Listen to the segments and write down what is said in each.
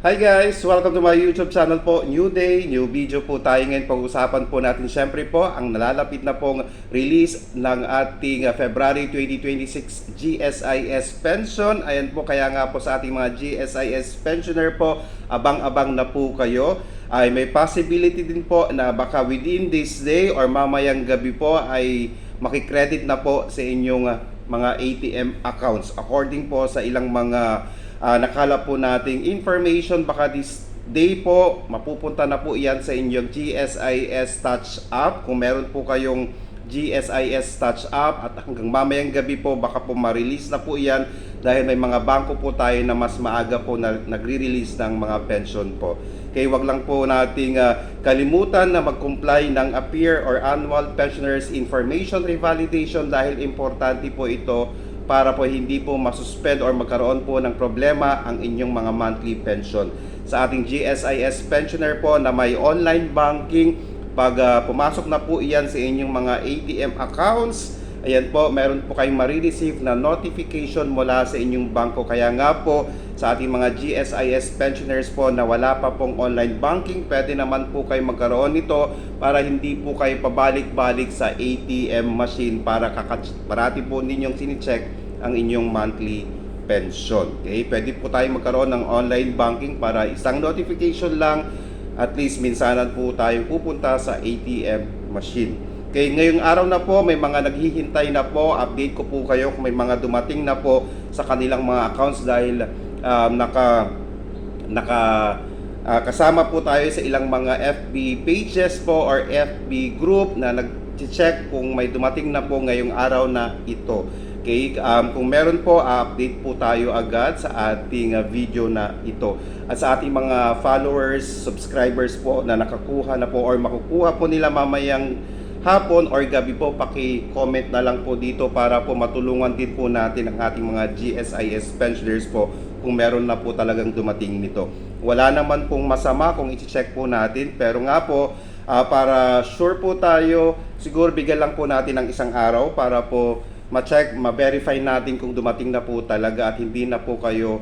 Hi guys! Welcome to my YouTube channel po. New day, new video po tayo ngayon. Pag-usapan po natin syempre po ang nalalapit na pong release ng ating February 2026 GSIS pension. Ayan po, kaya nga po sa ating mga GSIS pensioner po, abang-abang na po kayo. Ay may possibility din po na baka within this day or mamayang gabi po ay makikredit na po sa inyong mga ATM accounts. According po sa ilang mga nakala po nating information, baka this day po mapupunta na po iyan sa inyong GSIS Touch App. Kung meron po kayong GSIS Touch App at hanggang mamayang gabi po baka po ma-release na po iyan dahil may mga bangko po tayo na mas maaga po na nagre-release ng mga pension po. Kaya wag lang po nating kalimutan na mag-comply ng APPEAR or Annual Pensioners Information Revalidation dahil importante po ito para po hindi po masuspend or magkaroon po ng problema ang inyong mga monthly pension. Sa ating GSIS pensioner po na may online banking, pag pumasok na po iyan sa inyong mga ATM accounts, ayan po, meron po kayong marireceive na notification mula sa inyong bangko. Kaya nga po, sa ating mga GSIS pensioners po na wala pa pong online banking, pwede naman po kayo magkaroon nito para hindi po kayo pabalik-balik sa ATM machine para parati po ninyong sinicheck ang inyong monthly pension. Okay? Pwede po tayo magkaroon ng online banking para isang notification lang, at least minsanan po tayong pupunta sa ATM machine. Okay, ngayong araw na po, may mga naghihintay na po. Update ko po kayo kung may mga dumating na po sa kanilang mga accounts dahil kasama po tayo sa ilang mga FB pages po or FB group na nag-check kung may dumating na po ngayong araw na ito. Okay, kung meron po, update po tayo agad sa ating video na ito. At sa ating mga followers, subscribers po na nakakuha na po or makukuha po nila mamayang hapon or gabi po, paki-comment na lang po dito para po matulungan din po natin ang ating mga GSIS pensioners po kung meron na po talagang dumating nito. Wala naman pong masama kung i-check po natin, pero nga po para sure po tayo, siguro bigyan lang po natin ng isang araw para po ma-check, ma-verify natin kung dumating na po talaga at hindi na po kayo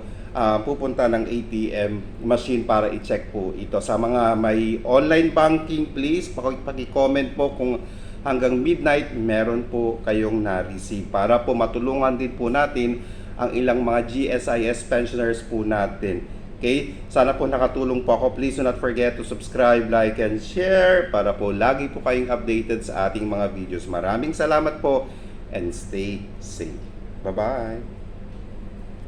pupunta ng ATM machine para i-check po ito. Sa mga may online banking, please paki-comment po kung hanggang midnight meron po kayong na-receive para po matulungan din po natin ang ilang mga GSIS pensioners po natin. Okay? Sana po nakatulong po ako. Please do not forget to subscribe, like, and share para po lagi po kayong updated sa ating mga videos. Maraming salamat po and stay safe. Bye-bye!